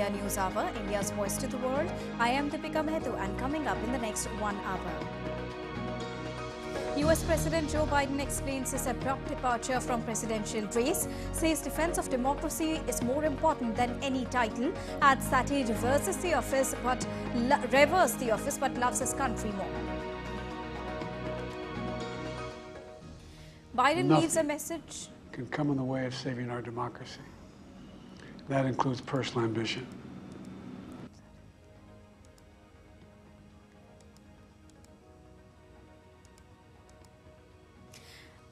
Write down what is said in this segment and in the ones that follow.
India News Hour, India's voice to the world. I am Deepika Mehtu, and coming up in the next 1 hour. US President Joe Biden explains his abrupt departure from presidential race, says defense of democracy is more important than any title, adds that he reverses the office but loves his country more. Biden leaves a message. Can come in the way of saving our democracy. That includes personal ambition.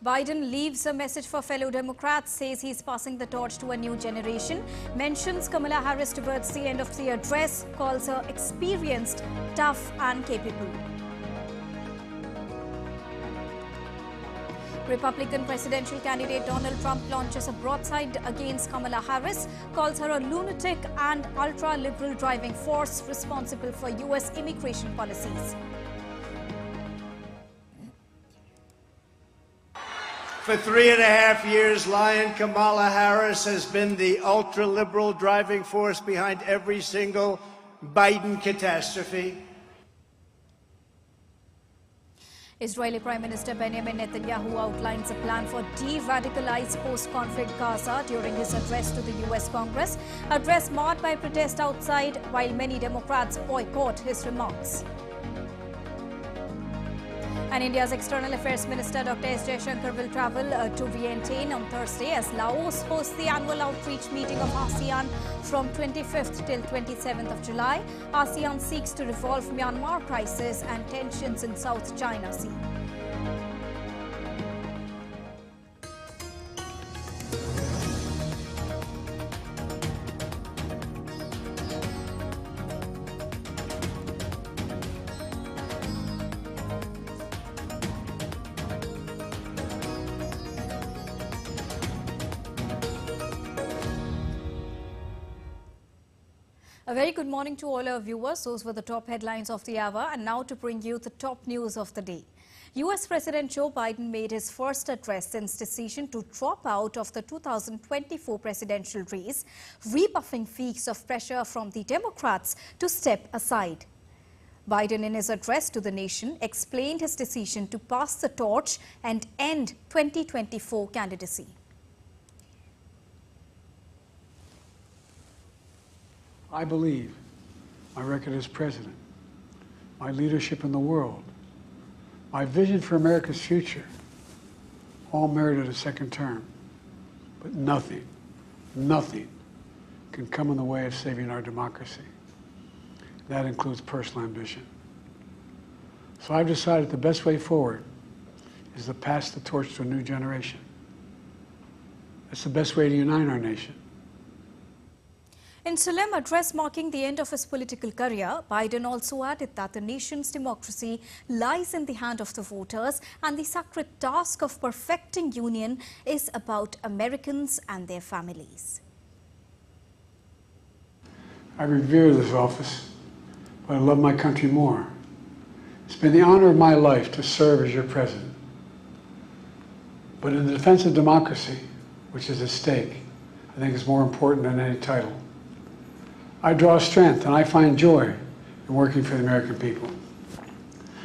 Biden leaves a message for fellow Democrats, says he's passing the torch to a new generation, mentions Kamala Harris towards the end of the address, calls her experienced, tough and capable. Republican presidential candidate Donald Trump launches a broadside against Kamala Harris, calls her a lunatic and ultra-liberal driving force responsible for US immigration policies. For 3.5 years, Lion Kamala Harris has been the ultra-liberal driving force behind every single Biden catastrophe. Israeli Prime Minister Benjamin Netanyahu outlines a plan for de-radicalized post-conflict Gaza during his address to the US Congress, address marred by protest outside while many Democrats boycott his remarks. And India's External Affairs Minister Dr. S. Jaishankar will travel to Vientiane on Thursday as Laos hosts the annual outreach meeting of ASEAN from 25th till 27th of July. ASEAN seeks to resolve Myanmar crisis and tensions in South China Sea. A very good morning to all our viewers. Those were the top headlines of the hour, and now to bring you the top news of the day. US President Joe Biden made his first address since decision to drop out of the 2024 presidential race, rebuffing feats of pressure from the Democrats to step aside. Biden, in his address to the nation, explained his decision to pass the torch and end 2024 candidacy. I believe my record as president, my leadership in the world, my vision for America's future, all merited a second term. But nothing can come in the way of saving our democracy. That includes personal ambition. So I've decided the best way forward is to pass the torch to a new generation. That's the best way to unite our nation. In solemn address marking the end of his political career, Biden also added that the nation's democracy lies in the hand of the voters and the sacred task of perfecting union is about Americans and their families. I revere this office, but I love my country more. It's been the honor of my life to serve as your president. But in the defense of democracy, which is at stake, I think is more important than any title. I draw strength and I find joy in working for the American people.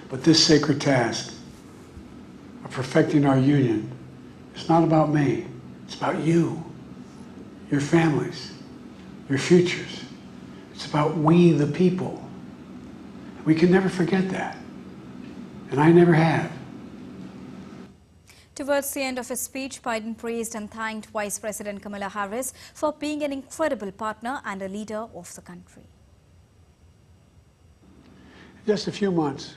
But this sacred task of perfecting our union is not about me. It's about you, your families, your futures. It's about we, the people. We can never forget that. And I never have. Towards the end of his speech, Biden praised and thanked Vice President Kamala Harris for being an incredible partner and a leader of the country. In just a few months,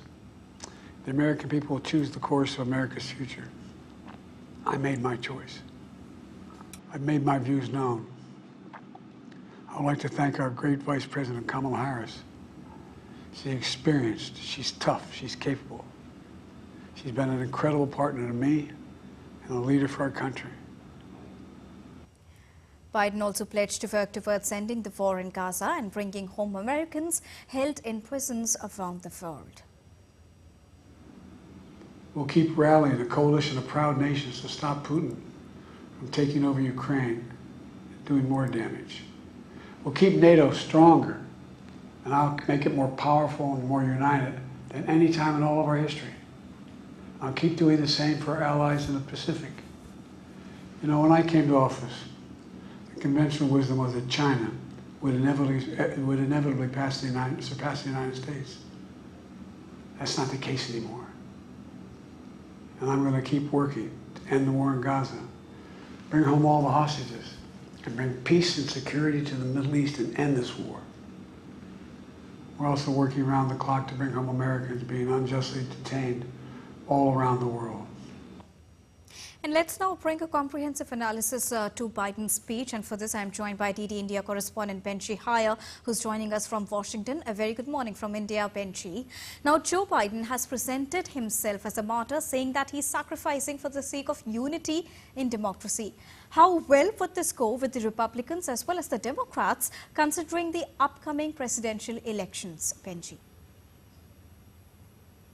the American people will choose the course of America's future. I made my choice. I've made my views known. I would like to thank our great Vice President Kamala Harris. She's experienced, she's tough, she's capable. She's been an incredible partner to me and a leader for our country. Biden also pledged to work towards ending the war in Gaza and bringing home Americans held in prisons around the world. We'll keep rallying a coalition of proud nations to stop Putin from taking over Ukraine and doing more damage. will keep NATO stronger, and I'll make it more powerful and more united than any time in all of our history. I'll keep doing the same for our allies in the Pacific. You know, when I came to office, the conventional wisdom was that China would inevitably surpass the United States. That's not the case anymore. And I'm going to keep working to end the war in Gaza, bring home all the hostages, and bring peace and security to the Middle East and end this war. We're also working around the clock to bring home Americans being unjustly detained all around the world. And let's now bring a comprehensive analysis to Biden's speech. And for this, I'm joined by DD India correspondent Benji Haya, who's joining us from Washington. A very good morning from India, Benji. Now, Joe Biden has presented himself as a martyr, saying that he's sacrificing for the sake of unity in democracy. How well would this go with the Republicans as well as the Democrats, considering the upcoming presidential elections, Benji?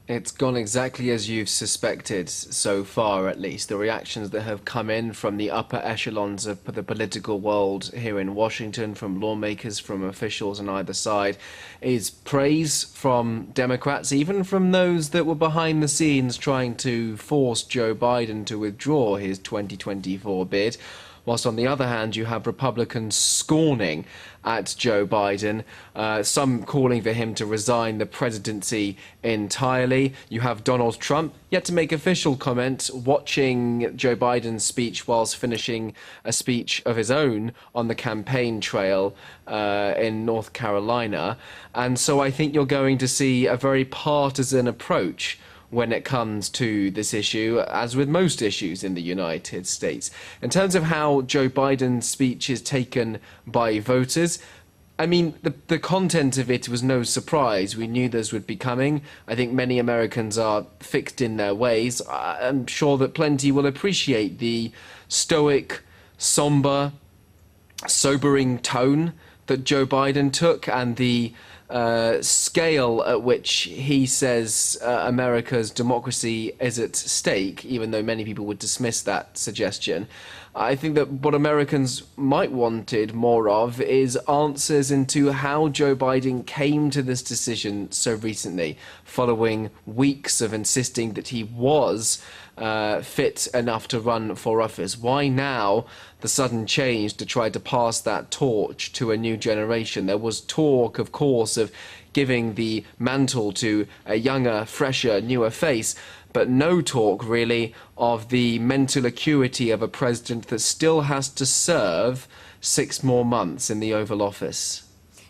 It's gone exactly as you've suspected so far, at least. The reactions that have come in from the upper echelons of the political world here in Washington, from lawmakers, from officials on either side, is praise from Democrats, even from those that were behind the scenes trying to force Joe Biden to withdraw his 2024 bid. Whilst on the other hand, you have Republicans scorning at Joe Biden, some calling for him to resign the presidency entirely. You have Donald Trump yet to make official comment, watching Joe Biden's speech whilst finishing a speech of his own on the campaign trail in North Carolina. And so I think you're going to see a very partisan approach when it comes to this issue, as with most issues in the United States. In terms of how Joe Biden's speech is taken by voters, I mean, the content of it was no surprise. We knew this would be coming. I think many Americans are fixed in their ways. I'm sure that plenty will appreciate the stoic, somber, sobering tone that Joe Biden took, and the scale at which he says America's democracy is at stake, even though many people would dismiss that suggestion. I think that what Americans might wanted more of is answers into how Joe Biden came to this decision so recently, following weeks of insisting that he was fit enough to run for office. Why now the sudden change to try to pass that torch to a new generation? There was talk, of course, of giving the mantle to a younger, fresher, newer face, but no talk really of the mental acuity of a president that still has to serve 6 more months in the Oval Office.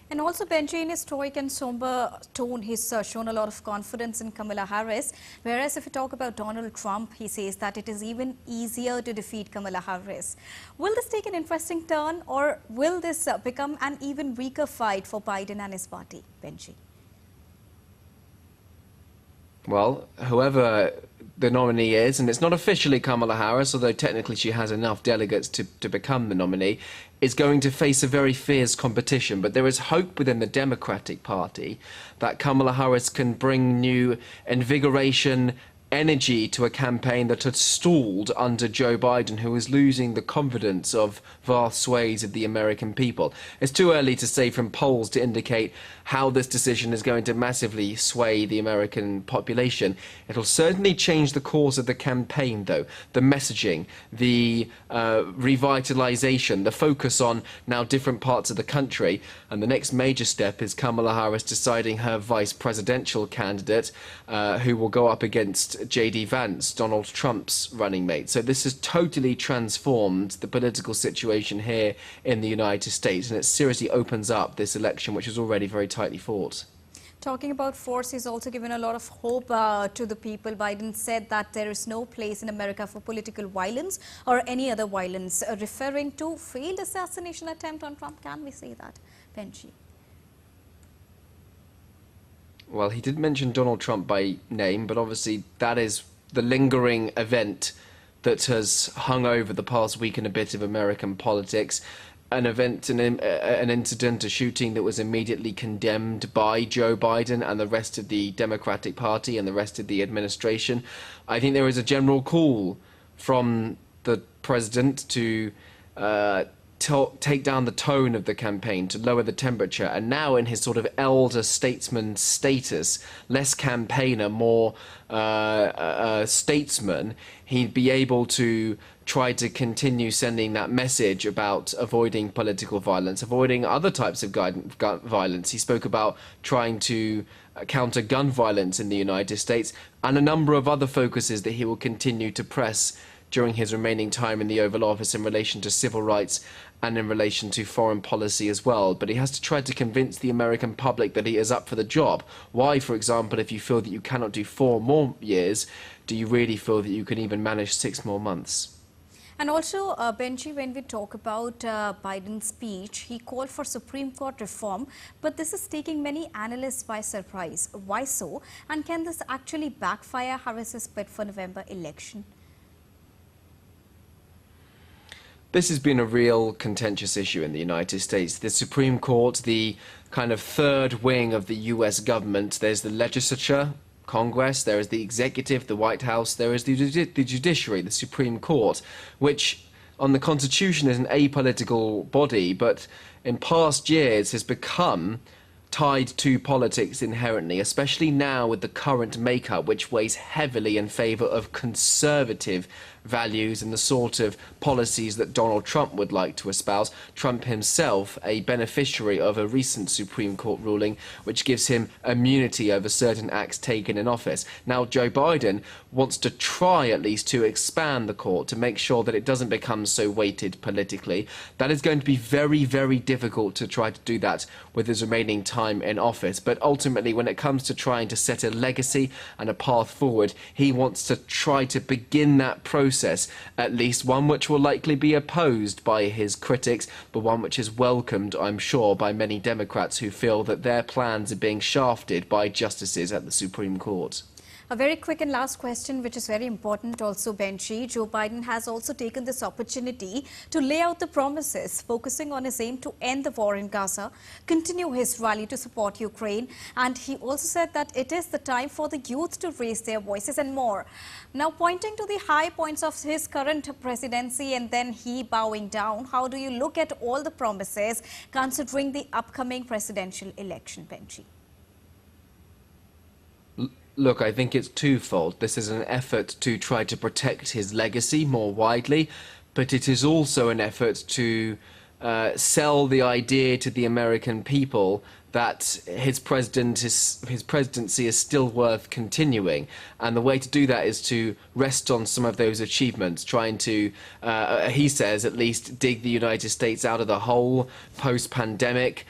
And also, Benji, in his stoic and somber tone, he's shown a lot of confidence in Kamala Harris. Whereas if we talk about Donald Trump, he says that it is even easier to defeat Kamala Harris. Will this take an interesting turn, or will this become an even weaker fight for Biden and his party, Benji? Well, whoever the nominee is, and it's not officially Kamala Harris, although technically she has enough delegates to become the nominee, is going to face a very fierce competition. But there is hope within the Democratic Party that Kamala Harris can bring new invigoration, energy to a campaign that had stalled under Joe Biden, who is losing the confidence of vast swathes of the American people. It's too early to say from polls to indicate how this decision is going to massively sway the American population. It'll certainly change the course of the campaign, though. The messaging, the revitalization, the focus on now different parts of the country. And the next major step is Kamala Harris deciding her vice presidential candidate, who will go up against J.D. Vance, Donald Trump's running mate. So this has totally transformed the political situation here in the United States, and it seriously opens up this election, which is already very tightly fought. Talking about force, he's also given a lot of hope to the people. Biden said that there is no place in America for political violence or any other violence, referring to failed assassination attempt on Trump. Can we say that, Benji? Well, he did mention Donald Trump by name, but obviously that is the lingering event that has hung over the past week and a bit of American politics. An event, an incident, a shooting that was immediately condemned by Joe Biden and the rest of the Democratic Party and the rest of the administration. I think there is a general call from the president to take down the tone of the campaign, to lower the temperature. And now in his sort of elder statesman status, less campaigner, more statesman, he'd be able to try to continue sending that message about avoiding political violence, avoiding other types of gun violence. He spoke about trying to counter gun violence in the United States and a number of other focuses that he will continue to press during his remaining time in the Oval Office in relation to civil rights and in relation to foreign policy as well. But he has to try to convince the American public that he is up for the job. Why, for example, if you feel that you cannot do 4 more years, do you really feel that you can even manage 6 more months? And also, Benji, when we talk about Biden's speech, he called for Supreme Court reform, but this is taking many analysts by surprise. Why so? And can this actually backfire Harris's bid for November election? This has been a real contentious issue in the United States. The Supreme Court, the kind of third wing of the US government, there's the legislature, Congress, there is the executive, the White House, there is the judiciary, the Supreme Court, which on the Constitution is an apolitical body, but in past years has become tied to politics inherently, especially now with the current makeup, which weighs heavily in favour of conservative values and the sort of policies that Donald Trump would like to espouse. Trump himself, a beneficiary of a recent Supreme Court ruling which gives him immunity over certain acts taken in office. Now Joe Biden wants to try at least to expand the court to make sure that it doesn't become so weighted politically. That is going to be very, very difficult to try to do that with his remaining time in office. But ultimately, when it comes to trying to set a legacy and a path forward, he wants to try to begin that process, at least one which will likely be opposed by his critics, but one which is welcomed, I'm sure, by many Democrats who feel that their plans are being shafted by justices at the Supreme Court. A very quick and last question, which is very important also, Benji. Joe Biden has also taken this opportunity to lay out the promises, focusing on his aim to end the war in Gaza, continue his rally to support Ukraine, and he also said that it is the time for the youth to raise their voices and more. Now, pointing to the high points of his current presidency and then he bowing down, how do you look at all the promises considering the upcoming presidential election, Benji? Look, I think it's twofold. This is an effort to try to protect his legacy more widely, but it is also an effort to sell the idea to the American people that his presidency is still worth continuing. And the way to do that is to rest on some of those achievements, trying to, he says, at least dig the United States out of the hole post-pandemic,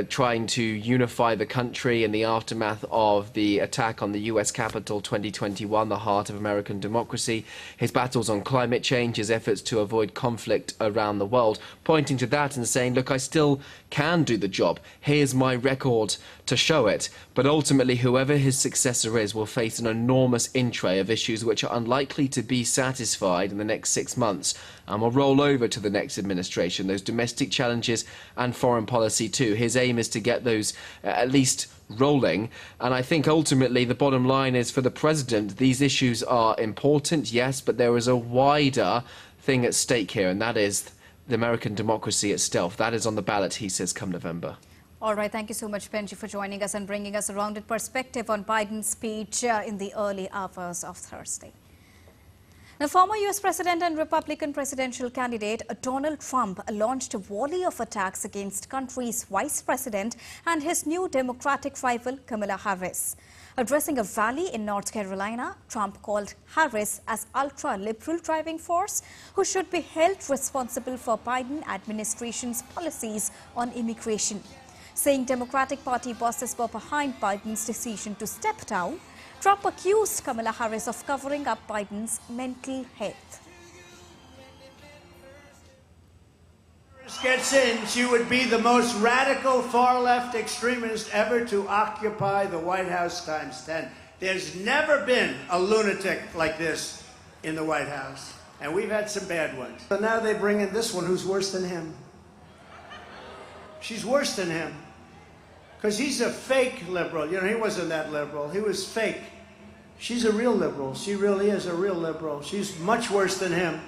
trying to unify the country in the aftermath of the attack on the US Capitol 2021, the heart of American democracy, his battles on climate change, his efforts to avoid conflict around the world, pointing to that and saying, look, I still can do the job. Here's my record to show it. But ultimately, whoever his successor is will face an enormous in-tray of issues which are unlikely to be satisfied in the next 6 months and will roll over to the next administration, those domestic challenges and foreign policy too. His aim is to get those at least rolling. And I think ultimately the bottom line is for the president, these issues are important, yes, but there is a wider thing at stake here, and that is the American democracy itself. That is on the ballot, he says, come November. All right. Thank you so much, Benji, for joining us and bringing us a rounded perspective on Biden's speech in the early hours of Thursday. Now, former U.S. President and Republican presidential candidate Donald Trump launched a volley of attacks against country's vice president and his new Democratic rival, Kamala Harris. Addressing a rally in North Carolina, Trump called Harris as ultra-liberal driving force who should be held responsible for Biden administration's policies on immigration. Saying Democratic Party bosses were behind Biden's decision to step down, Trump accused Kamala Harris of covering up Biden's mental health. Gets in, she would be the most radical far-left extremist ever to occupy the White House ×10. There's never been a lunatic like this in the White House, and we've had some bad ones. So now they bring in this one who's worse than him. She's worse than him, because he's a fake liberal. You know, he wasn't that liberal. He was fake. She's a real liberal. She really is a real liberal. She's much worse than him.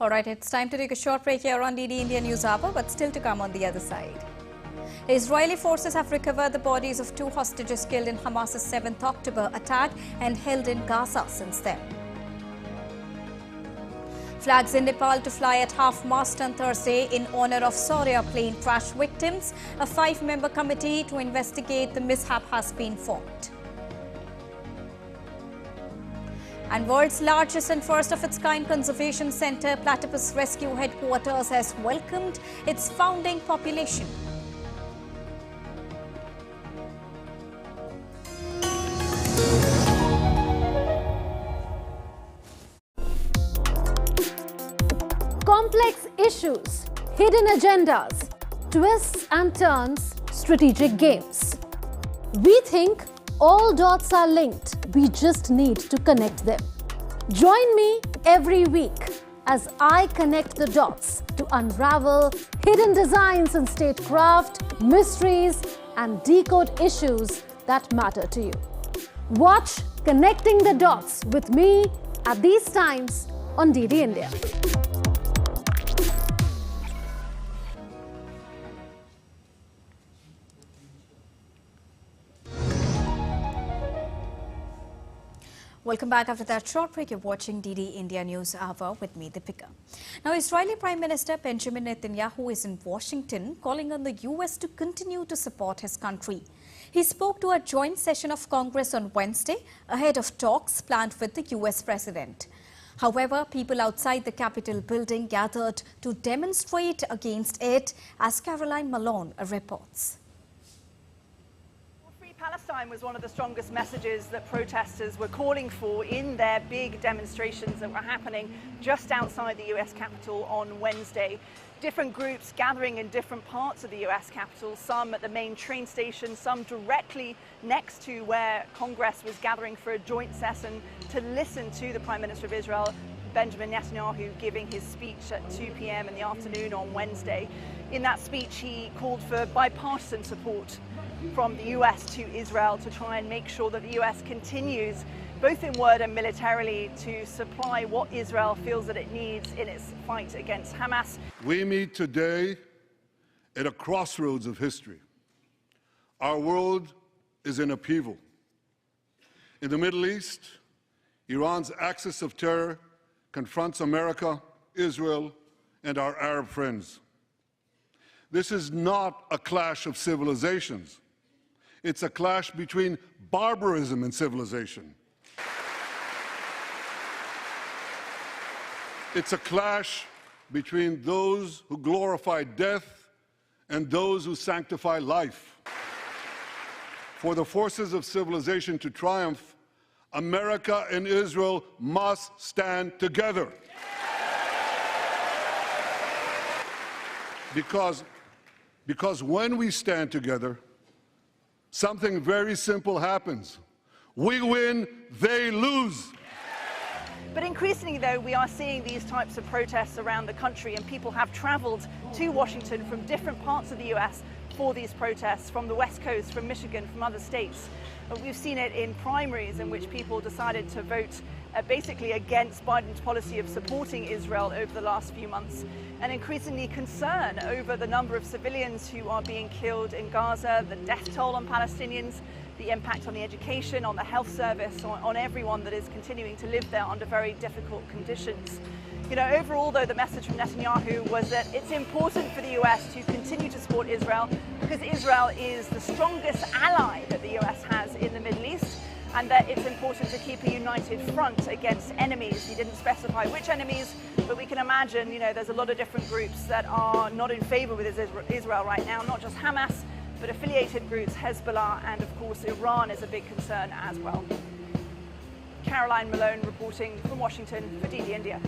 All right, it's time to take a short break here on DD India News Hour, but still to come on the other side. Israeli forces have recovered the bodies of 2 hostages killed in Hamas's 7th October attack and held in Gaza since then. Flags in Nepal to fly at half-mast on Thursday in honor of Sauria plane crash victims. A 5-member committee to investigate the mishap has been formed. And world's largest and first of its kind conservation centre, Platypus Rescue Headquarters, has welcomed its founding population. Complex issues, hidden agendas, twists and turns, strategic games. We think all dots are linked. We just need to connect them. Join me every week as I connect the dots to unravel hidden designs in statecraft, mysteries, and decode issues that matter to you. Watch Connecting the Dots with me at these times on DD India. Welcome back after that short break. You're watching DD India News Hour with me, Deepika. Now, Israeli Prime Minister Benjamin Netanyahu is in Washington calling on the US to continue to support his country. He spoke to a joint session of Congress on Wednesday ahead of talks planned with the US president. However, people outside the Capitol building gathered to demonstrate against it, as Caroline Malone reports. Palestine was one of the strongest messages that protesters were calling for in their big demonstrations that were happening just outside the US Capitol on Wednesday. Different groups gathering in different parts of the US Capitol, some at the main train station, some directly next to where Congress was gathering for a joint session to listen to the Prime Minister of Israel, Benjamin Netanyahu, giving his speech at 2 p.m. in the afternoon on Wednesday. In that speech, he called for bipartisan support from the US to Israel to try and make sure that the US continues, both in word and militarily, to supply what Israel feels that it needs in its fight against Hamas. We meet today at a crossroads of history. Our world is in upheaval. In the Middle East, Iran's axis of terror confronts America, Israel, and our Arab friends. This is not a clash of civilizations. It's a clash between barbarism and civilization. It's a clash between those who glorify death and those who sanctify life. For the forces of civilization to triumph, America and Israel must stand together. Because when we stand together, something very simple happens. We win, they lose. But increasingly, though, we are seeing these types of protests around the country, and people have traveled to Washington from different parts of the US for these protests, from the West Coast, from Michigan, from other states. We've seen it in primaries in which people decided to vote basically against Biden's policy of supporting Israel over the last few months, and increasingly concern over the number of civilians who are being killed in Gaza, the death toll on Palestinians, the impact on the education, on the health service, on everyone that is continuing to live there under very difficult conditions. You know, overall, though, the message from Netanyahu was that it's important for the US to continue to support Israel because Israel is the strongest ally that the US has in the Middle East, and that it's important to keep a united front against enemies. He didn't specify which enemies, but we can imagine, you know, there's a lot of different groups that are not in favor with Israel right now, not just Hamas, but affiliated groups, Hezbollah, and of course Iran is a big concern as well. Caroline Malone reporting from Washington for DD India.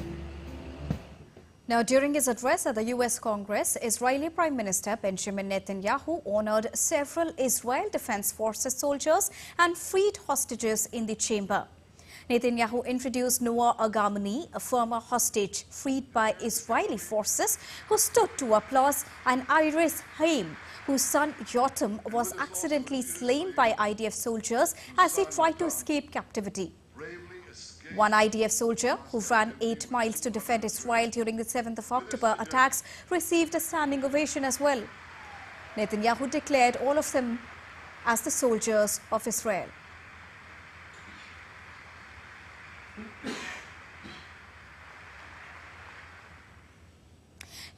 Now, during his address at the US Congress, Israeli Prime Minister Benjamin Netanyahu honored several Israel Defense Forces soldiers and freed hostages in the chamber. Netanyahu introduced Noah Agamani, a former hostage freed by Israeli forces, who stood to applause, and Iris Haim, whose son Yotam was accidentally slain by IDF soldiers as he tried to escape captivity. One IDF soldier who ran 8 miles to defend Israel during the 7th of October attacks received a standing ovation as well. Netanyahu declared all of them as the soldiers of Israel.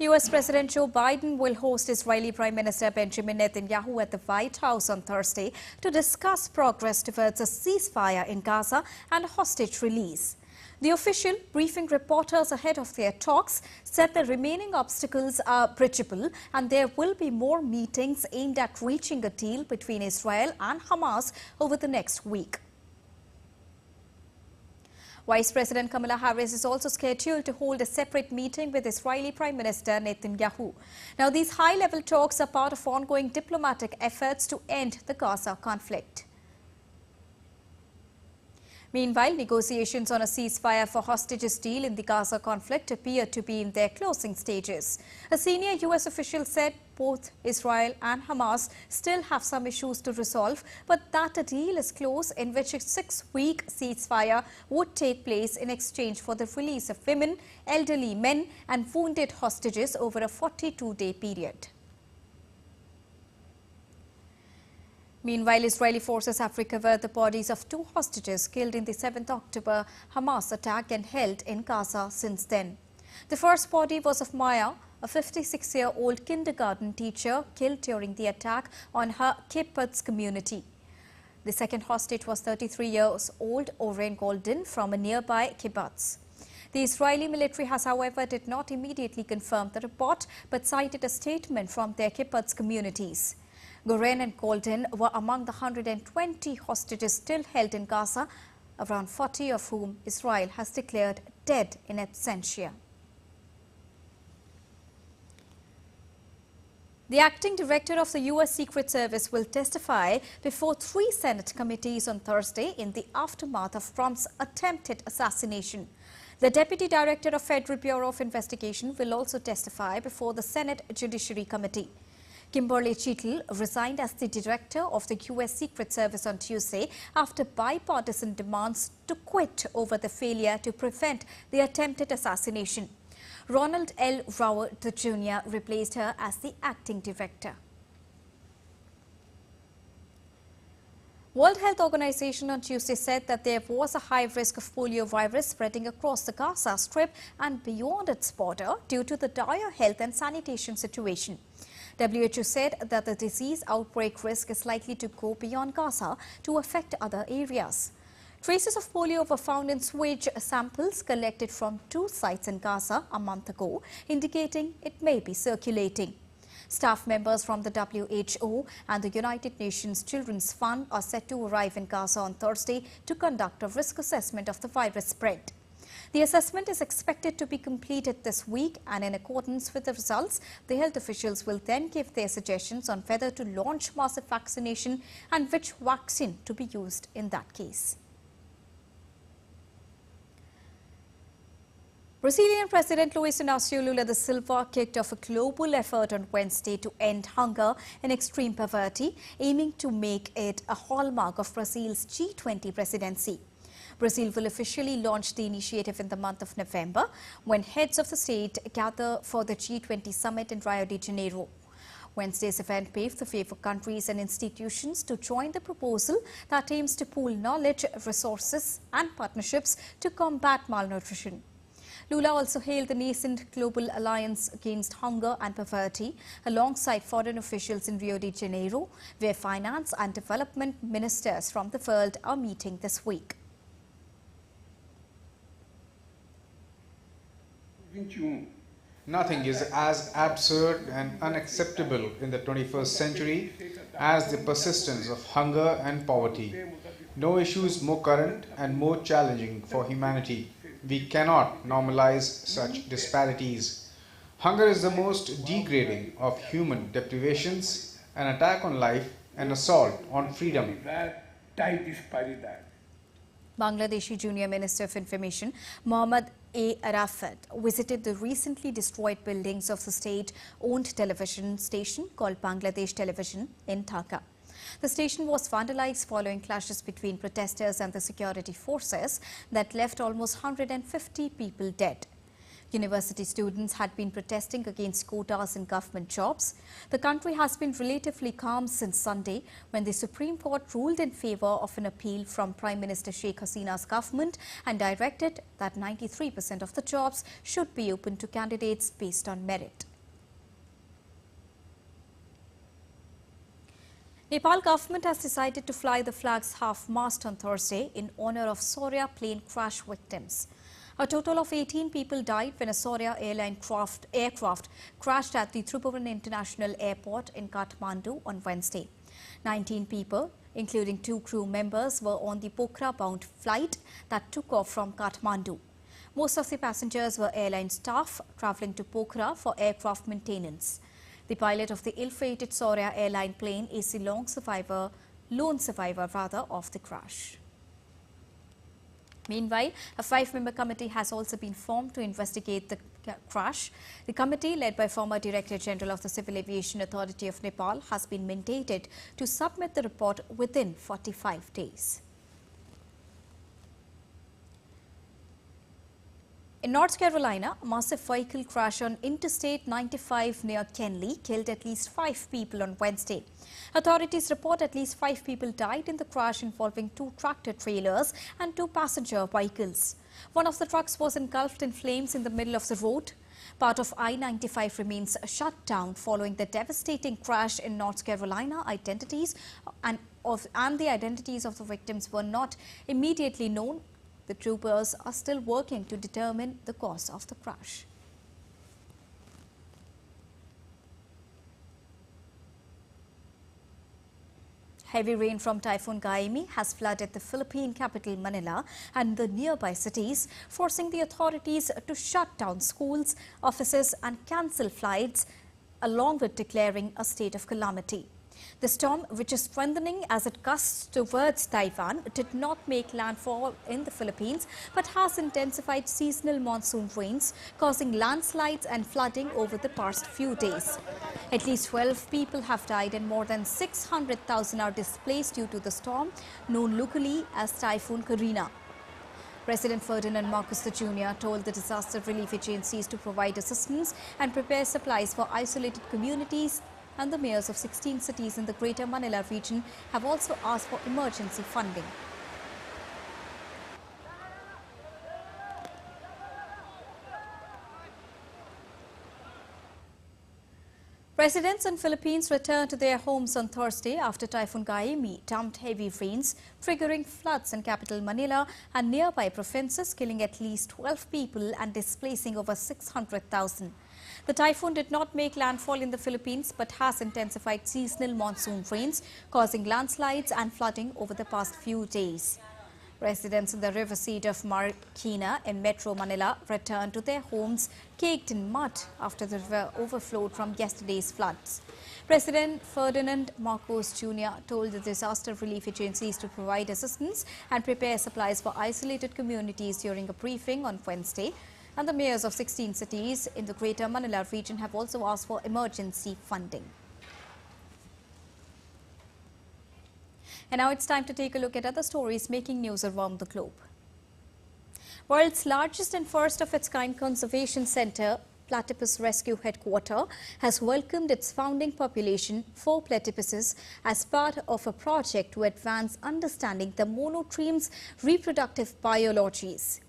US President Joe Biden will host Israeli Prime Minister Benjamin Netanyahu at the White House on Thursday to discuss progress towards a ceasefire in Gaza and a hostage release. The official, briefing reporters ahead of their talks, said the remaining obstacles are bridgeable and there will be more meetings aimed at reaching a deal between Israel and Hamas over the next week. Vice President Kamala Harris is also scheduled to hold a separate meeting with Israeli Prime Minister Netanyahu. Now, these high-level talks are part of ongoing diplomatic efforts to end the Gaza conflict. Meanwhile, negotiations on a ceasefire for hostages deal in the Gaza conflict appear to be in their closing stages. A senior US official said both Israel and Hamas still have some issues to resolve, but that a deal is close in which a 6-week ceasefire would take place in exchange for the release of women, elderly men and wounded hostages over a 42-day period. Meanwhile, Israeli forces have recovered the bodies of 2 hostages killed in the 7th October Hamas attack and held in Gaza since then. The first body was of Maya, a 56-year-old kindergarten teacher killed during the attack on her kibbutz community. The second hostage was 33 years old Oren Goldin from a nearby kibbutz. The Israeli military has, however, did not immediately confirm the report but cited a statement from their kibbutz communities. Goren and Golden were among the 120 hostages still held in Gaza, around 40 of whom Israel has declared dead in absentia. The acting director of the US Secret Service will testify before 3 Senate committees on Thursday in the aftermath of Trump's attempted assassination. The Deputy Director of Federal Bureau of Investigation will also testify before the Senate Judiciary Committee. Kimberly Cheatle resigned as the director of the U.S. Secret Service on Tuesday after bipartisan demands to quit over the failure to prevent the attempted assassination. Ronald L. Roward Jr. replaced her as the acting director. World Health Organization on Tuesday said that there was a high risk of polio virus spreading across the Gaza Strip and beyond its border due to the dire health and sanitation situation. WHO said that the disease outbreak risk is likely to go beyond Gaza to affect other areas. Traces of polio were found in sewage samples collected from 2 sites in Gaza a month ago, indicating it may be circulating. Staff members from the WHO and the United Nations Children's Fund are set to arrive in Gaza on Thursday to conduct a risk assessment of the virus spread. The assessment is expected to be completed this week, and in accordance with the results, the health officials will then give their suggestions on whether to launch massive vaccination and which vaccine to be used in that case. Brazilian President Luiz Inácio Lula da Silva kicked off a global effort on Wednesday to end hunger and extreme poverty, aiming to make it a hallmark of Brazil's G20 presidency. Brazil will officially launch the initiative in the month of November, when heads of the state gather for the G20 summit in Rio de Janeiro. Wednesday's event paved the way for countries and institutions to join the proposal that aims to pool knowledge, resources and partnerships to combat malnutrition. Lula also hailed the nascent Global Alliance Against Hunger and Poverty alongside foreign officials in Rio de Janeiro, where finance and development ministers from the world are meeting this week. Nothing is as absurd and unacceptable in the 21st century as the persistence of hunger and poverty. No issue is more current and more challenging for humanity. We cannot normalize such disparities. Hunger is the most degrading of human deprivations, an attack on life, an assault on freedom. Bangladeshi Junior Minister of Information Mohammad A. Arafat visited the recently destroyed buildings of the state-owned television station called Bangladesh Television in Dhaka. The station was vandalized following clashes between protesters and the security forces that left almost 150 people dead. University students had been protesting against quotas in government jobs. The country has been relatively calm since Sunday when the Supreme Court ruled in favour of an appeal from Prime Minister Sheikh Hasina's government and directed that 93% of the jobs should be open to candidates based on merit. Nepal government has decided to fly the flag's half-mast on Thursday in honour of Saurya plane crash victims. A total of 18 people died when a Saurya airline aircraft crashed at the Tribhuvan International Airport in Kathmandu on Wednesday. 19 people, including 2 crew members, were on the Pokhara-bound flight that took off from Kathmandu. Most of the passengers were airline staff travelling to Pokhara for aircraft maintenance. The pilot of the ill-fated Saurya airline plane is the lone survivor of the crash. Meanwhile, a 5-member committee has also been formed to investigate the crash. The committee, led by former Director General of the Civil Aviation Authority of Nepal, has been mandated to submit the report within 45 days. In North Carolina, a massive vehicle crash on Interstate 95 near Kenly killed at least 5 people on Wednesday. Authorities report at least 5 people died in the crash involving 2 tractor-trailers and 2 passenger vehicles. One of the trucks was engulfed in flames in the middle of the road. Part of I-95 remains shut down following the devastating crash in North Carolina. The identities of the victims were not immediately known. The troopers are still working to determine the cause of the crash. Heavy rain from Typhoon Gaimi has flooded the Philippine capital Manila and the nearby cities, forcing the authorities to shut down schools, offices and cancel flights, along with declaring a state of calamity. The storm, which is strengthening as it gusts towards Taiwan, did not make landfall in the Philippines but has intensified seasonal monsoon rains, causing landslides and flooding over the past few days. At least 12 people have died and more than 600,000 are displaced due to the storm, known locally as Typhoon Karina. President Ferdinand Marcos Jr. told the disaster relief agencies to provide assistance and prepare supplies for isolated communities, and the mayors of 16 cities in the Greater Manila region have also asked for emergency funding. Residents in Philippines returned to their homes on Thursday after Typhoon Gaimi dumped heavy rains, triggering floods in capital Manila and nearby provinces, killing at least 12 people and displacing over 600,000. The typhoon did not make landfall in the Philippines but has intensified seasonal monsoon rains, causing landslides and flooding over the past few days. Residents in the river seat of Marikina in Metro Manila returned to their homes caked in mud after the river overflowed from yesterday's floods. President Ferdinand Marcos Jr. told the disaster relief agencies to provide assistance and prepare supplies for isolated communities during a briefing on Wednesday. And the mayors of 16 cities in the Greater Manila region have also asked for emergency funding. And now it's time to take a look at other stories making news around the globe. World's largest and first of its kind conservation center, Platypus Rescue Headquarters, has welcomed its founding population, 4 platypuses, as part of a project to advance understanding the monotreme's reproductive biologies.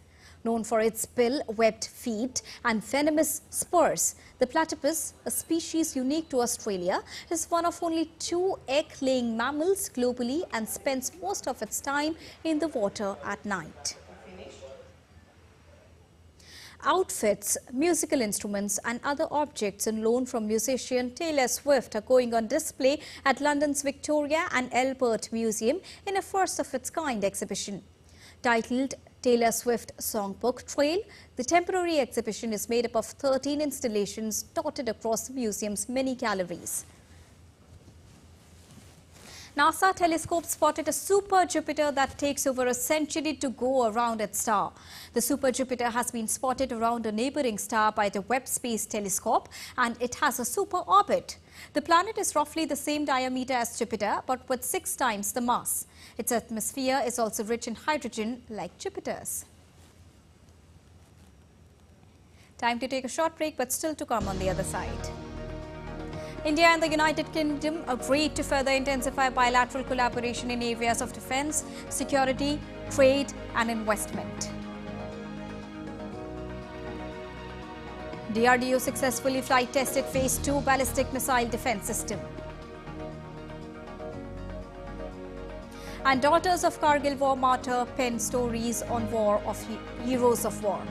Known for its bill-webbed feet and venomous spurs, the platypus, a species unique to Australia, is one of only 2 egg-laying mammals globally and spends most of its time in the water at night. Outfits, musical instruments and other objects on loan from musician Taylor Swift are going on display at London's Victoria and Albert Museum in a first-of-its-kind exhibition. Titled Taylor Swift Songbook Trail, the temporary exhibition is made up of 13 installations dotted across the museum's many galleries. NASA telescope spotted a super Jupiter that takes over a century to go around its star. The super Jupiter has been spotted around a neighboring star by the Webb Space Telescope, and it has a super orbit. The planet is roughly the same diameter as Jupiter, but with 6 times the mass. Its atmosphere is also rich in hydrogen like Jupiter's. Time to take a short break, but still to come on the other side. India and the United Kingdom agreed to further intensify bilateral collaboration in areas of defence, security, trade and investment. DRDO successfully flight tested Phase 2 ballistic missile defence system. And daughters of Kargil war martyr pen stories on war of heroes of war.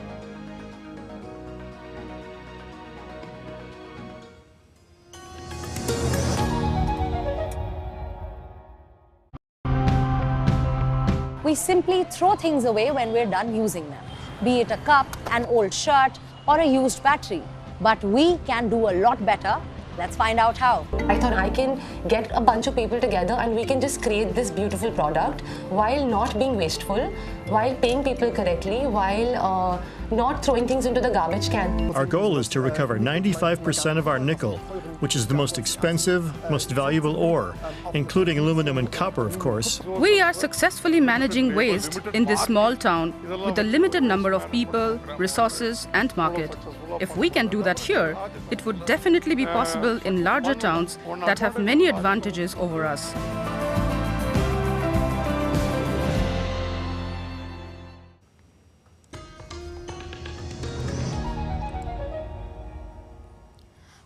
We simply throw things away when we're done using them, be it a cup, an old shirt, or a used battery. But we can do a lot better. Let's find out how. I thought I can get a bunch of people together and we can just create this beautiful product while not being wasteful, while paying people correctly, while not throwing things into the garbage can. Our goal is to recover 95% of our nickel, which is the most expensive, most valuable ore, including aluminum and copper, of course. We are successfully managing waste in this small town with a limited number of people, resources and market. If we can do that here, it would definitely be possible in larger towns that have many advantages over us.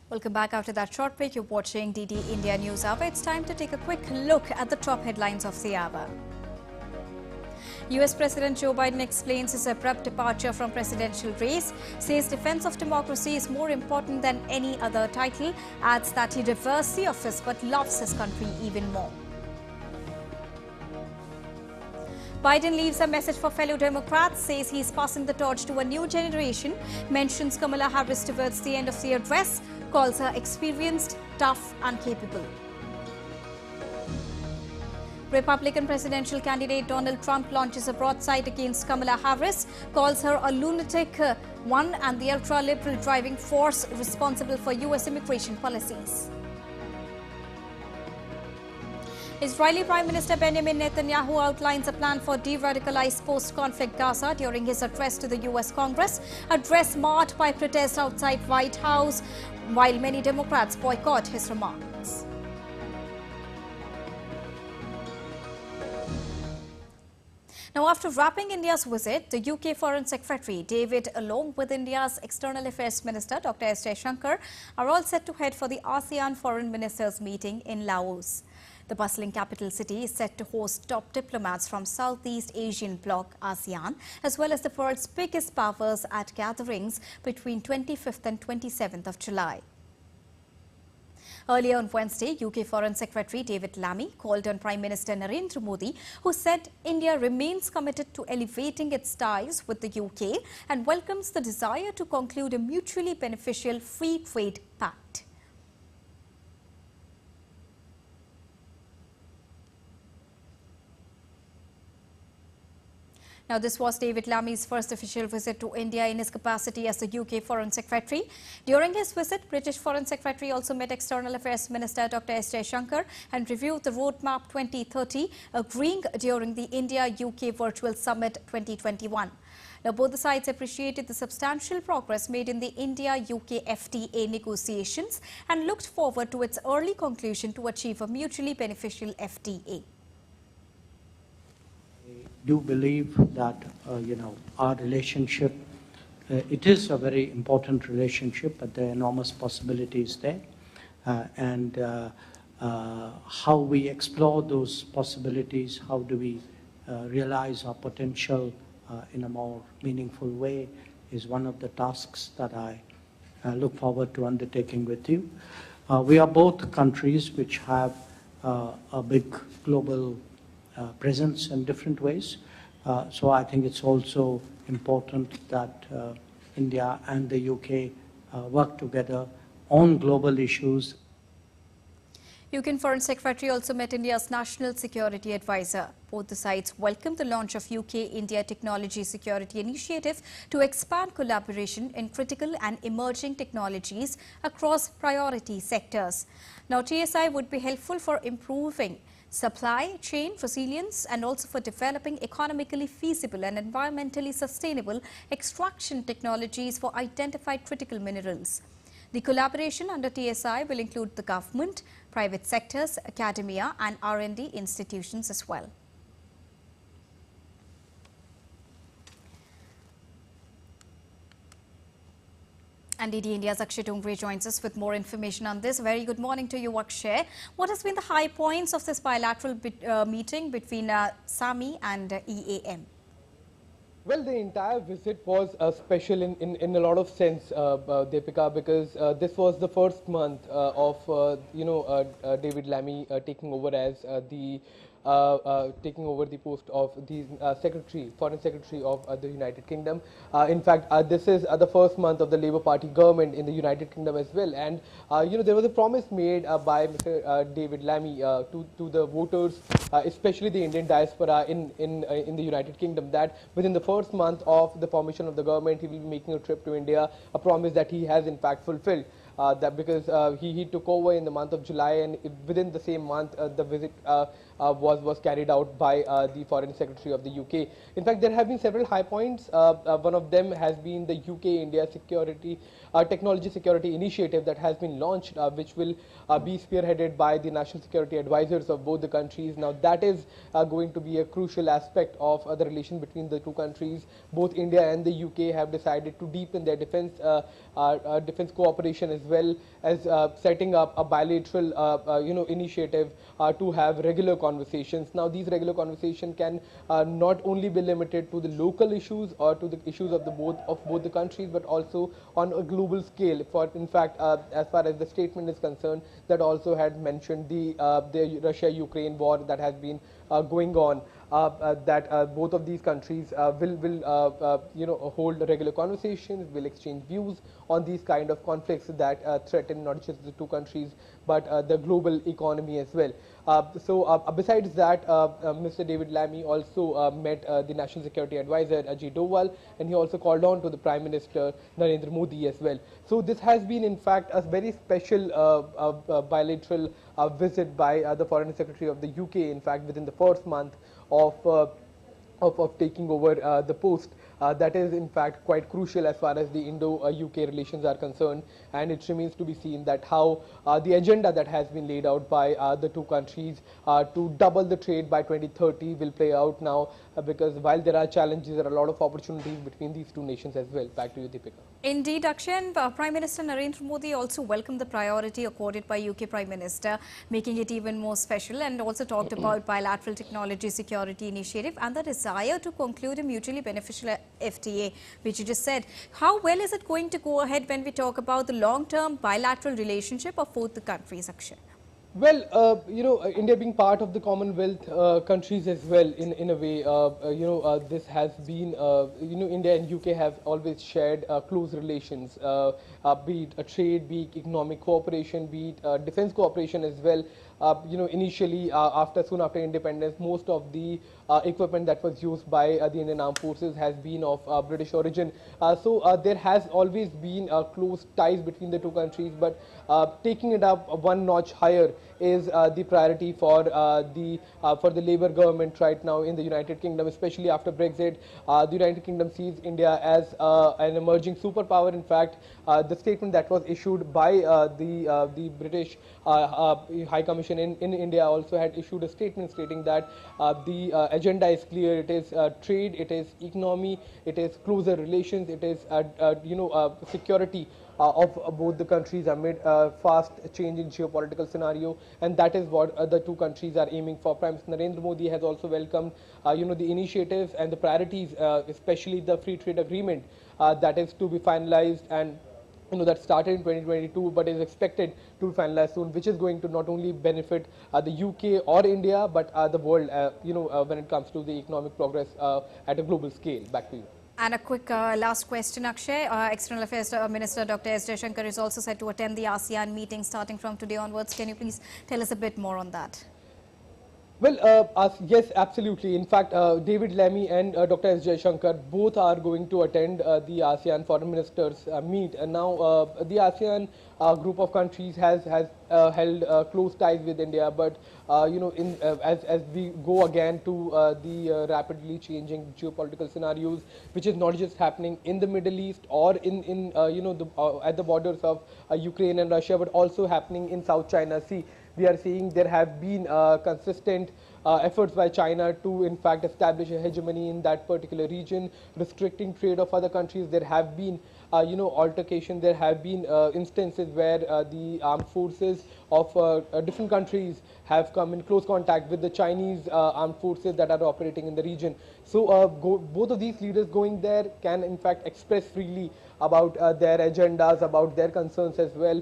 Welcome back after that short break. You're watching DD India News Hour. It's time to take a quick look at the top headlines of the hour. US President Joe Biden explains his abrupt departure from presidential race, says defense of democracy is more important than any other title, adds that he reversed the office but loves his country even more. Biden leaves a message for fellow Democrats, says he's passing the torch to a new generation, mentions Kamala Harris towards the end of the address, calls her experienced, tough and capable. Republican presidential candidate Donald Trump launches a broadside against Kamala Harris, calls her a lunatic one and the ultra-liberal driving force responsible for US immigration policies. Israeli Prime Minister Benjamin Netanyahu outlines a plan for de-radicalized post-conflict Gaza during his address to the US Congress, address marred by protests outside White House, while many Democrats boycott his remarks. Now, after wrapping India's visit, the UK Foreign Secretary David, along with India's External Affairs Minister Dr. S. Jaishankar, are all set to head for the ASEAN Foreign Ministers meeting in Laos. The bustling capital city is set to host top diplomats from Southeast Asian bloc ASEAN, as well as the world's biggest powers at gatherings between 25th and 27th of July. Earlier on Wednesday, UK Foreign Secretary David Lammy called on Prime Minister Narendra Modi, who said India remains committed to elevating its ties with the UK and welcomes the desire to conclude a mutually beneficial free trade pact. Now, this was David Lammy's first official visit to India in his capacity as the UK Foreign Secretary. During his visit, British Foreign Secretary also met External Affairs Minister Dr. S. Jaishankar and reviewed the Roadmap 2030, agreeing during the India-UK Virtual Summit 2021. Now, both the sides appreciated the substantial progress made in the India-UK FTA negotiations and looked forward to its early conclusion to achieve a mutually beneficial FTA. Do believe that our relationship, it is a very important relationship, but there are enormous possibilities there, and how we explore those possibilities, how do we realize our potential in a more meaningful way, is one of the tasks that I look forward to undertaking with you. We are both countries which have a big global presence in different ways. So I think it's also important that India and the UK work together on global issues. UK Foreign Secretary also met India's National Security Advisor. Both the sides welcomed the launch of UK-India Technology Security Initiative to expand collaboration in critical and emerging technologies across priority sectors. Now, TSI would be helpful for improving supply chain resilience and also for developing economically feasible and environmentally sustainable extraction technologies for identified critical minerals. The collaboration under TSI will include the government, private sectors, academia and R&D institutions as well. And DD India's Akshay Dongre joins us with more information on this. Very good morning to you, Akshay. What has been the high points of this bilateral meeting between SAMI and EAM? Well, the entire visit was special in a lot of sense, Deepika, because this was the first month of David Lammy taking over as taking over the post of the Foreign Secretary of the United Kingdom. In fact, this is the first month of the Labour Party government in the United Kingdom as well. And there was a promise made by Mr. David Lammy to the voters, especially the Indian diaspora in the United Kingdom, that within the first month of the formation of the government, he will be making a trip to India, a promise that he has in fact fulfilled. That because he took over in the month of July, and within the same month the visit was carried out by the Foreign Secretary of the UK. In fact, there have been several high points. One of them has been the UK-India Technology Security Initiative that has been launched, which will be spearheaded by the national security advisors of both the countries. Now, that is going to be a crucial aspect of the relation between the two countries. Both India and the UK have decided to deepen their defense cooperation, as well as setting up a bilateral initiative to have regular conversations. Now, these regular conversations can not only be limited to the local issues or to the issues of both the countries, but also on a global scale. In fact, as far as the statement is concerned, that also had mentioned the Russia-Ukraine war that has been going on. That both of these countries will hold regular conversations, will exchange views on these kind of conflicts that threaten not just the two countries but the global economy as well. Besides that, Mr. David Lammy also met the National Security Advisor Ajit Doval, and he also called on to the Prime Minister Narendra Modi as well. So this has been in fact a very special bilateral visit by the Foreign Secretary of the UK, in fact within the first month of taking over the post. That is in fact quite crucial as far as the Indo-UK relations are concerned, and it remains to be seen that how the agenda that has been laid out by the two countries to double the trade by 2030 will play out now, because while there are challenges, there are a lot of opportunities between these two nations as well. Back to you, Deepika. Indeed, Akshay, and Prime Minister Narendra Modi also welcomed the priority accorded by UK Prime Minister, making it even more special, and also talked about bilateral technology security initiative and the desire to conclude a mutually beneficial FTA, which you just said. How well is it going to go ahead when we talk about the long-term bilateral relationship of both the countries, Akshay? Well, India being part of the Commonwealth countries as well, in a way, this has been, India and UK have always shared close relations, be it a trade, be it economic cooperation, be it defense cooperation as well. Initially, soon after independence, most of the equipment that was used by the Indian Armed Forces has been of British origin. So there has always been close ties between the two countries, but taking it up one notch higher is the priority for the Labour government right now in the United Kingdom, especially after Brexit. The United Kingdom sees India as an emerging superpower. In fact, the statement that was issued by the British High Commission in India also had issued a statement stating that the agenda is clear. It is trade, it is economy, it is closer relations, it is security of both the countries amid a fast changing geopolitical scenario, and that is what the two countries are aiming for. Prime Minister Narendra Modi has also welcomed the initiatives and the priorities, especially the free trade agreement that is to be finalized, and that started in 2022 but is expected to be finalized soon, which is going to not only benefit the UK or India but the world when it comes to the economic progress at a global scale. Back to you. And a quick last question, Akshay. External Affairs Minister Dr. S. Jaishankar is also set to attend the ASEAN meeting starting from today onwards. Can you please tell us a bit more on that? Well, yes, absolutely. In fact, David Lammy and Dr. S. Jaishankar both are going to attend the ASEAN Foreign Ministers meet. And now the ASEAN group of countries has held close ties with India. But, as we go again to the rapidly changing geopolitical scenarios, which is not just happening in the Middle East or at the borders of Ukraine and Russia, but also happening in South China Sea. We are seeing there have been consistent efforts by China to, in fact, establish a hegemony in that particular region, restricting trade of other countries. There have been, altercations. There have been instances where the armed forces of different countries have come in close contact with the Chinese armed forces that are operating in the region. So both of these leaders going there can, in fact, express freely about their agendas, about their concerns as well,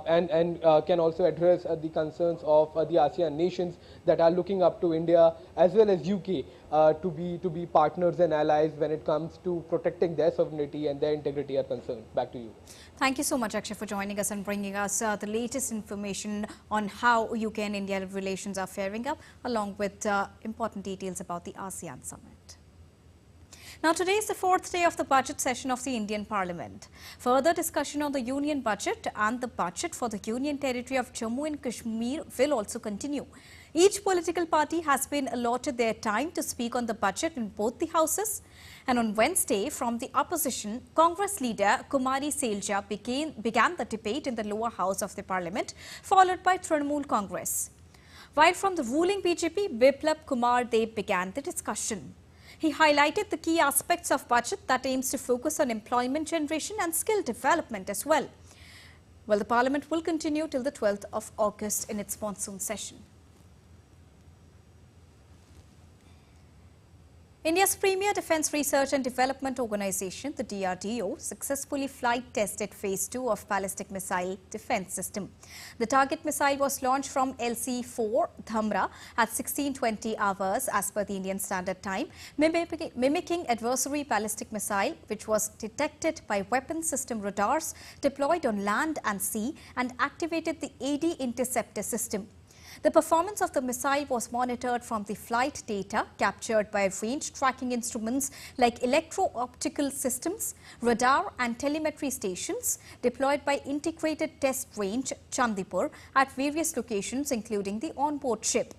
and can also address the concerns of the ASEAN nations that are looking up to India as well as UK to be partners and allies when it comes to protecting their sovereignty and their integrity are concerned. Back to you. Thank you so much, Akshay, for joining us and bringing us the latest information on how UK and India relations are faring up, along with important details about the ASEAN summit. Now, today is the fourth day of the budget session of the Indian Parliament. Further discussion on the Union budget and the budget for the Union territory of Jammu and Kashmir will also continue. Each political party has been allotted their time to speak on the budget in both the houses. And on Wednesday, from the opposition, Congress leader Kumari Selja began the debate in the lower house of the Parliament, followed by Trinamool Congress. While from the ruling BJP, Biplab Kumar Dev began the discussion. He highlighted the key aspects of budget that aims to focus on employment generation and skill development as well. Well, the Parliament will continue till the 12th of August in its monsoon session. India's premier defence research and development organisation, the DRDO, successfully flight tested phase 2 of ballistic missile defence system. The target missile was launched from LC-4 Dhamra at 16:20 hours as per the Indian Standard Time, mimicking adversary ballistic missile, which was detected by weapon system radars deployed on land and sea and activated the AD interceptor system. The performance of the missile was monitored from the flight data captured by range tracking instruments like electro-optical systems, radar and telemetry stations deployed by Integrated Test Range Chandipur at various locations including the onboard ship.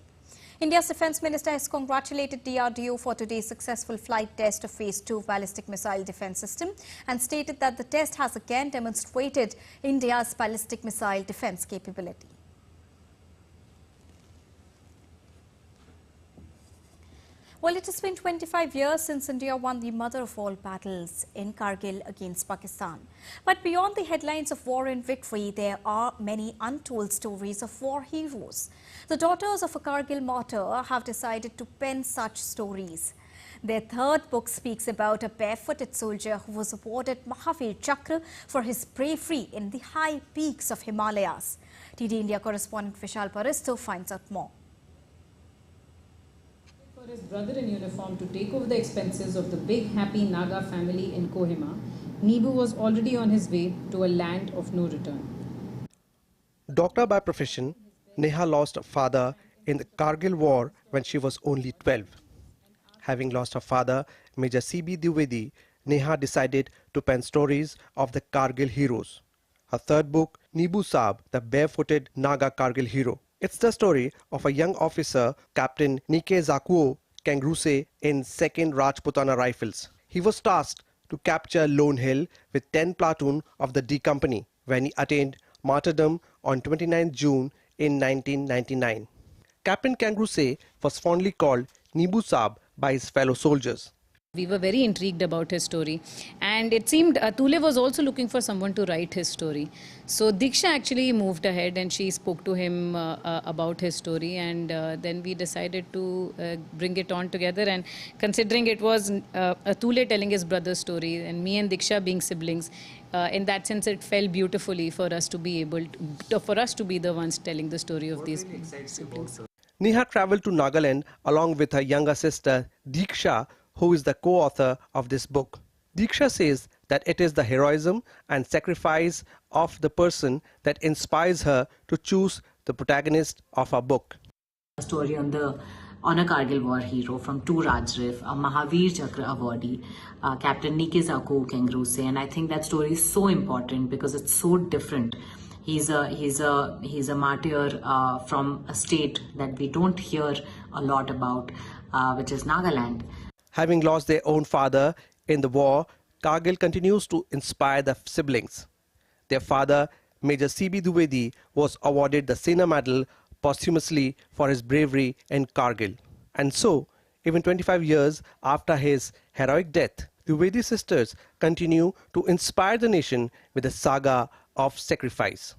India's Defence Minister has congratulated DRDO for today's successful flight test of Phase 2 ballistic missile defence system and stated that the test has again demonstrated India's ballistic missile defence capability. Well, it has been 25 years since India won the mother of all battles in Kargil against Pakistan. But beyond the headlines of war and victory, there are many untold stories of war heroes. The daughters of a Kargil martyr have decided to pen such stories. Their third book speaks about a barefooted soldier who was awarded Mahavir Chakra for his bravery in the high peaks of Himalayas. TD India correspondent Vishal Paristo finds out more. For his brother in uniform to take over the expenses of the big happy Naga family in Kohima, Nibu was already on his way to a land of no return. Doctor by profession, Neha lost her father in the Kargil war when she was only 12. Having lost her father, Major C.B. Dwivedi, Neha decided to pen stories of the Kargil heroes. Her third book, Nibu Saab, the barefooted Naga Kargil hero. It's the story of a young officer, Captain Nike Zakuo Kangruse in 2nd Rajputana Rifles. He was tasked to capture Lone Hill with 10 platoon of the D Company when he attained martyrdom on 29 June in 1999. Captain Kangruse was fondly called Nibu Saab by his fellow soldiers. We were very intrigued about his story, and it seemed Atule was also looking for someone to write his story. So Diksha actually moved ahead and she spoke to him about his story, and then we decided to bring it on together. And considering it was Atule telling his brother's story and me and Diksha being siblings, in that sense it fell beautifully for us to be able to be the ones telling the story of these siblings. Neha travelled to Nagaland along with her younger sister Diksha, who is the co-author of this book. Diksha says that it is the heroism and sacrifice of the person that inspires her to choose the protagonist of her book. A story on a Kargil war hero from 2 Rajrif, a Mahavir Chakra awardee, Captain Nike Zaku Kengruse, and I think that story is so important because it's so different. He's a martyr from a state that we don't hear a lot about, which is Nagaland. Having lost their own father in the war, Kargil continues to inspire the siblings. Their father, Major C.B. Dwivedi, was awarded the Sena Medal posthumously for his bravery in Kargil. And so, even 25 years after his heroic death, the Dwivedi sisters continue to inspire the nation with a saga of sacrifice.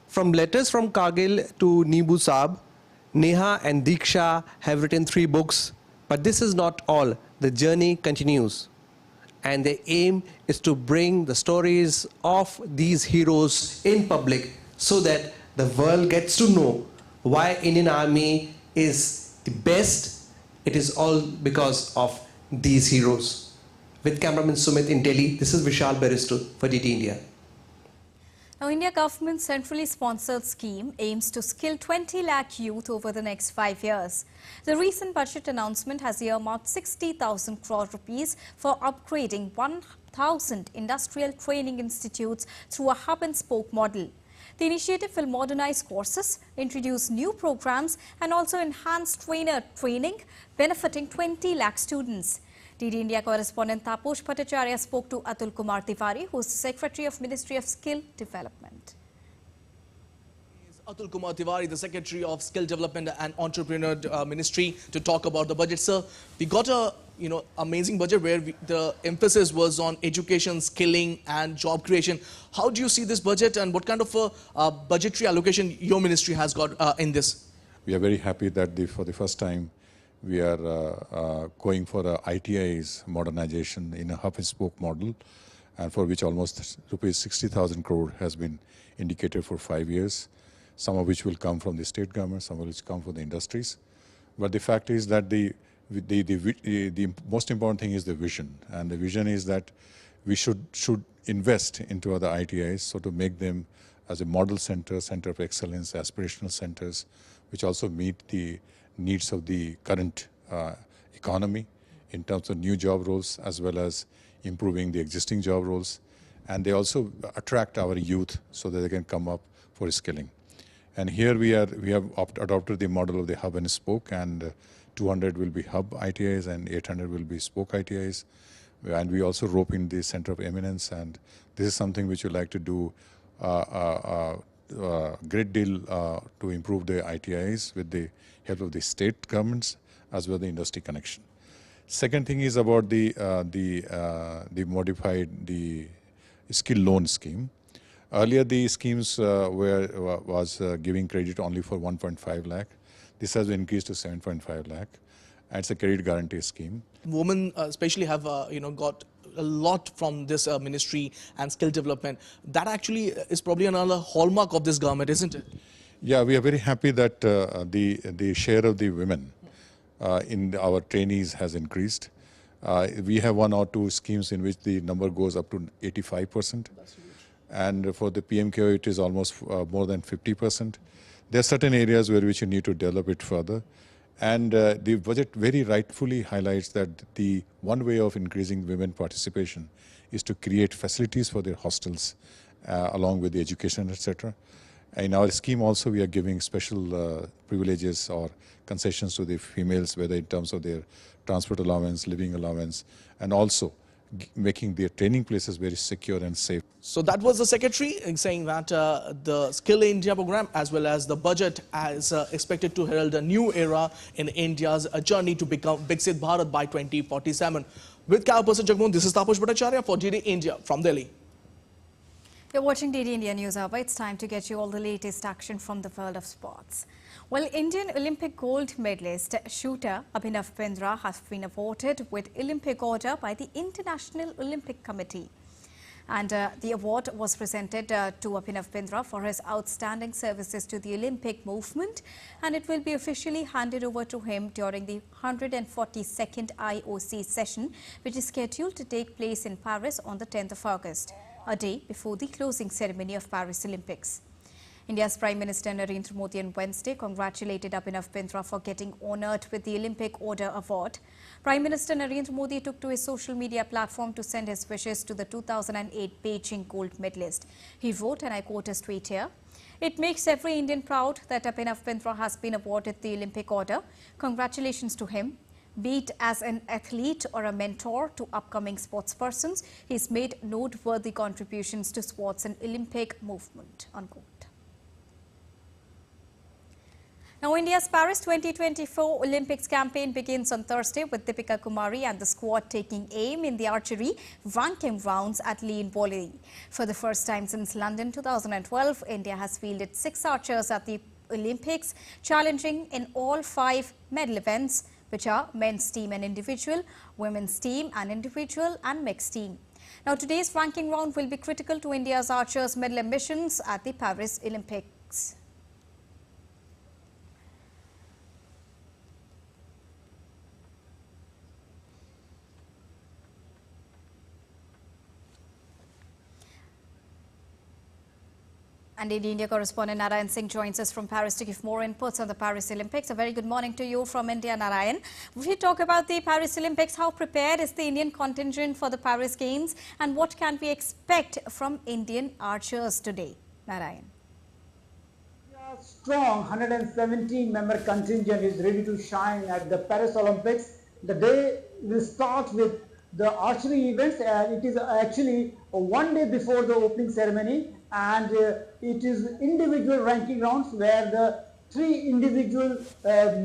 From letters from Kargil to Nibu Saab, Neha and Diksha have written 3 books, but this is not all. The journey continues. And their aim is to bring the stories of these heroes in public so that the world gets to know why Indian Army is the best. It is all because of these heroes. With cameraman Sumit in Delhi, this is Vishal Baristu for DT India. Now, India government's centrally sponsored scheme aims to skill 20 lakh youth over the next 5 years. The recent budget announcement has earmarked 60,000 crore rupees for upgrading 1,000 industrial training institutes through a hub-and-spoke model. The initiative will modernize courses, introduce new programs and also enhance trainer training, benefiting 20 lakh students. DD India correspondent Taposh Bhattacharya spoke to Atul Kumar Tiwari, who is the Secretary of Ministry of Skill Development. Atul Kumar Tiwari, the Secretary of Skill Development and Entrepreneur Ministry, to talk about the budget. Sir, we got a amazing budget where the emphasis was on education, skilling and job creation. How do you see this budget and what kind of a budgetary allocation your ministry has got in this? We are very happy that for the first time we are going for a ITI's modernization in a hub-and-spoke model, and for which almost rupees 60,000 crore has been indicated for 5 years, some of which will come from the state government, some of which come from the industries. But the fact is that the most important thing is the vision, and the vision is that we should invest into other ITIs, so to make them as a model center of excellence, aspirational centers, which also meet the needs of the current economy in terms of new job roles as well as improving the existing job roles. And they also attract our youth so that they can come up for skilling. And here we have adopted the model of the hub and spoke, and 200 will be hub ITIs and 800 will be spoke ITIs. And we also rope in the center of eminence, and this is something which we like to do a great deal to improve the ITIs with the help of the state governments as well as the industry connection. Second thing is about the modified skill loan scheme. Earlier the schemes was giving credit only for 1.5 lakh. This has been increased to 7.5 lakh. And it's a credit guarantee scheme. Women especially have got a lot from this ministry and skill development. That actually is probably another hallmark of this government, isn't it? Yeah, we are very happy that the share of the women in our trainees has increased. We have 1 or 2 schemes in which the number goes up to 85%. And for the PMKO, it is almost more than 50%. There are certain areas which you need to develop it further. And the budget very rightfully highlights that the one way of increasing women participation is to create facilities for their hostels along with the education, etc. In our scheme also we are giving special privileges or concessions to the females, whether in terms of their transport allowance, living allowance, and also making their training places very secure and safe. So that was the Secretary saying that the Skill India program as well as the budget is expected to herald a new era in India's journey to become Viksit Bharat by 2047. With camera person Jagmohan, this is Taposh Bhattacharya for DD India from Delhi. You're watching DD India News Hour. It's time to get you all the latest action from the world of sports. Well, Indian Olympic gold medalist shooter Abhinav Bindra has been awarded with Olympic Order by the International Olympic Committee. And the award was presented to Abhinav Bindra for his outstanding services to the Olympic movement, and it will be officially handed over to him during the 142nd IOC session, which is scheduled to take place in Paris on the 10th of August, a day before the closing ceremony of Paris Olympics. India's Prime Minister Narendra Modi on Wednesday congratulated Abhinav Bindra for getting honoured with the Olympic Order Award. Prime Minister Narendra Modi took to his social media platform to send his wishes to the 2008 Beijing gold medalist. He wrote, and I quote his tweet here, "It makes every Indian proud that Abhinav Bindra has been awarded the Olympic Order. Congratulations to him. Be it as an athlete or a mentor to upcoming sportspersons, he's made noteworthy contributions to sports and Olympic movement." Unquote. Now, India's Paris 2024 Olympics campaign begins on Thursday with Deepika Kumari and the squad taking aim in the archery ranking rounds at Lee in Bolli. For the first time since London 2012, India has fielded 6 archers at the Olympics, challenging in all 5 medal events, which are men's team and individual, women's team and individual, and mixed team. Now, today's ranking round will be critical to India's archers' medal ambitions at the Paris Olympics. And India correspondent Narayan Singh joins us from Paris to give more inputs on the Paris Olympics. A very good morning to you from India, Narayan. If we talk about the Paris Olympics, how prepared is the Indian contingent for the Paris Games, and what can we expect from Indian archers today? Narayan. A strong 117-member contingent is ready to shine at the Paris Olympics. The day will start with the archery events, and it is actually one day before the opening ceremony, and it is individual ranking rounds where the 3 individual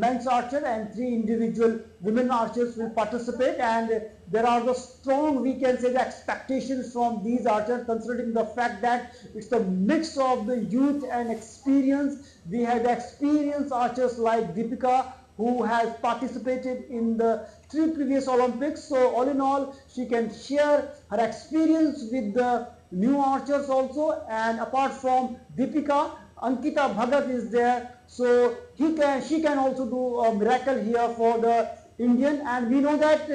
men's archers and 3 individual women archers will participate, and there are the strong, we can say, the expectations from these archers, considering the fact that it's a mix of the youth and experience. We had experienced archers like Deepika, who has participated in the 3 previous Olympics. So all in all, she can share her experience with the new archers also. And apart from Deepika, Ankita Bhagat is there. So she can also do a miracle here for the Indian. And we know that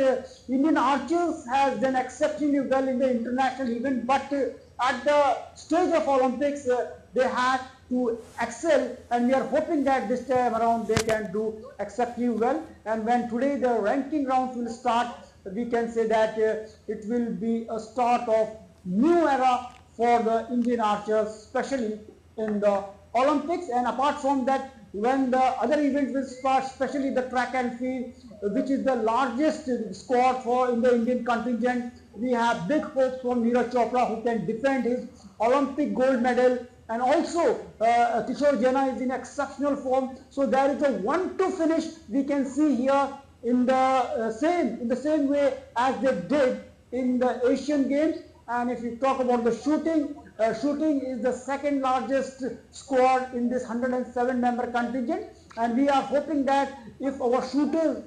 Indian archers has done exceptionally well in the international event. But at the stage of Olympics, they had to excel, and we are hoping that this time around they can do exceptionally well. And when today the ranking rounds will start, we can say that it will be a start of new era for the Indian archers, especially in the Olympics. And apart from that, when the other events will start, especially the track and field, which is the largest squad for in the Indian contingent, we have big hopes from Neeraj Chopra, who can defend his Olympic gold medal. And also, Kishore Jena is in exceptional form. So there is a 1-2 finish we can see here in the same way as they did in the Asian Games. And if you talk about the shooting, shooting is the 2nd largest squad in this 107-member contingent. And we are hoping that if our shooters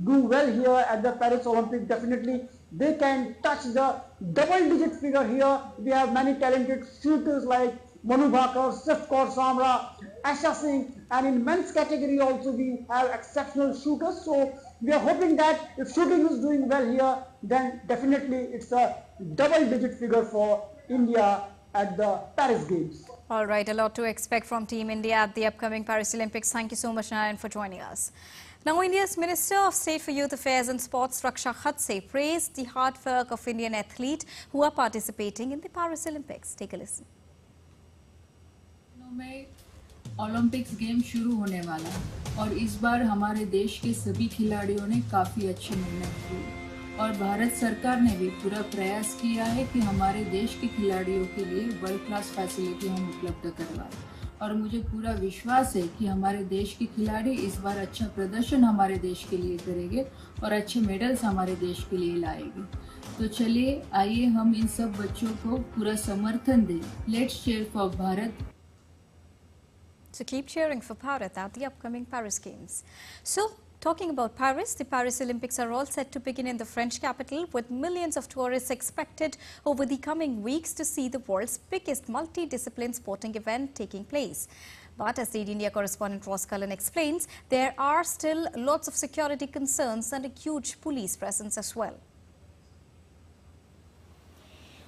do well here at the Paris Olympics, definitely they can touch the double-digit figure here. We have many talented shooters like Manu Bhakar, Sifkaur Samra, Asha Singh, and in men's category also we have exceptional shooters. So we are hoping that if shooting is doing well here, then definitely it's a double-digit figure for India at the Paris Games. All right, a lot to expect from Team India at the upcoming Paris Olympics. Thank you so much, Narayan, for joining us. Now, India's Minister of State for Youth Affairs and Sports, Raksha Khatse, praised the hard work of Indian athletes who are participating in the Paris Olympics. Take a listen. में Olympics game शुरू होने वाला और इस बार हमारे देश के सभी खिलाड़ियों ने काफ़ी अच्छी मेहनत की और भारत सरकार ने भी पूरा प्रयास किया है कि हमारे देश के खिलाड़ियों के लिए वर्ल्ड क्लास फैसिलिटी हम उपलब्ध करवाएं और मुझे पूरा विश्वास है कि हमारे देश के खिलाड़ी इस बार अच्छा प्रदर्शन हमारे देश के लिए करेंगे और अच्छे मेडल्स हमारे देश के लिए लाएंगे। तो चलिए आइए हम इन सब बच्चों को पूरा समर्थन दें। Let's cheer for Bharat. So keep cheering for Bharat at the upcoming Paris Games. So Talking about Paris, the Paris Olympics are all set to begin in the French capital, with millions of tourists expected over the coming weeks to see the world's biggest multidiscipline sporting event taking place. But as DD India correspondent Ross Cullen explains, there are still lots of security concerns and a huge police presence as well.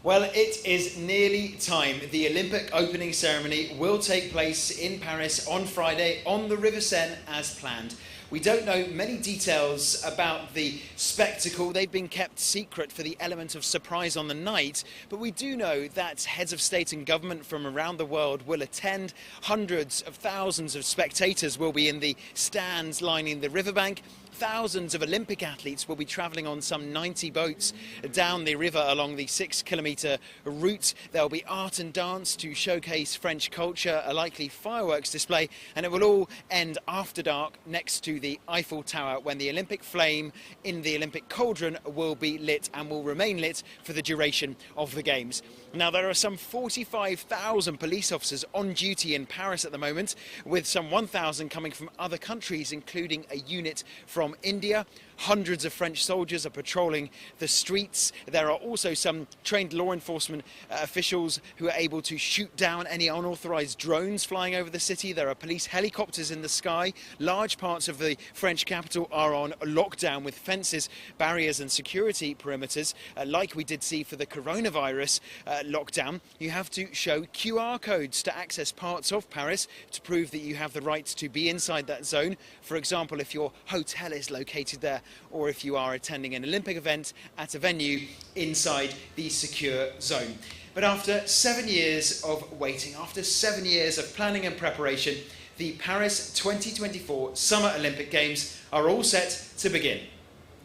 Well, it is nearly time. The Olympic opening ceremony will take place in Paris on Friday on the River Seine as planned. We don't know many details about the spectacle. They've been kept secret for the element of surprise on the night, but we do know that heads of state and government from around the world will attend. Hundreds of thousands of spectators will be in the stands lining the riverbank. Thousands of Olympic athletes will be travelling on some 90 boats down the river along the 6-kilometre route. There will be art and dance to showcase French culture, a likely fireworks display, and it will all end after dark next to the Eiffel Tower, when the Olympic flame in the Olympic cauldron will be lit and will remain lit for the duration of the Games. Now, there are some 45,000 police officers on duty in Paris at the moment, with some 1,000 coming from other countries, including a unit from India. Hundreds of French soldiers are patrolling the streets. There are also some trained law enforcement officials who are able to shoot down any unauthorized drones flying over the city. There are police helicopters in the sky. Large parts of the French capital are on lockdown with fences, barriers and security perimeters, like we did see for the coronavirus lockdown. You have to show QR codes to access parts of Paris to prove that you have the right to be inside that zone. For example, if your hotel is located there, or if you are attending an Olympic event at a venue inside the secure zone. But after 7 years of waiting, after 7 years of planning and preparation, the Paris 2024 Summer Olympic Games are all set to begin.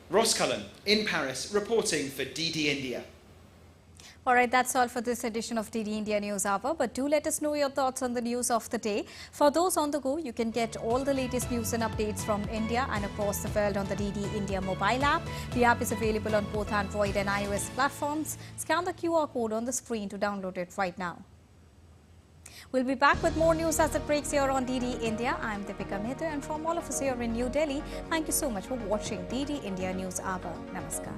Ross Cullen in Paris, reporting for DD India. All right, that's all for this edition of DD India News Hour. But do let us know your thoughts on the news of the day. For those on the go, you can get all the latest news and updates from India and across the world on the DD India mobile app. The app is available on both Android and iOS platforms. Scan the QR code on the screen to download it right now. We'll be back with more news as it breaks here on DD India. I'm Deepika Mehta, and from all of us here in New Delhi, thank you so much for watching DD India News Hour. Namaskar.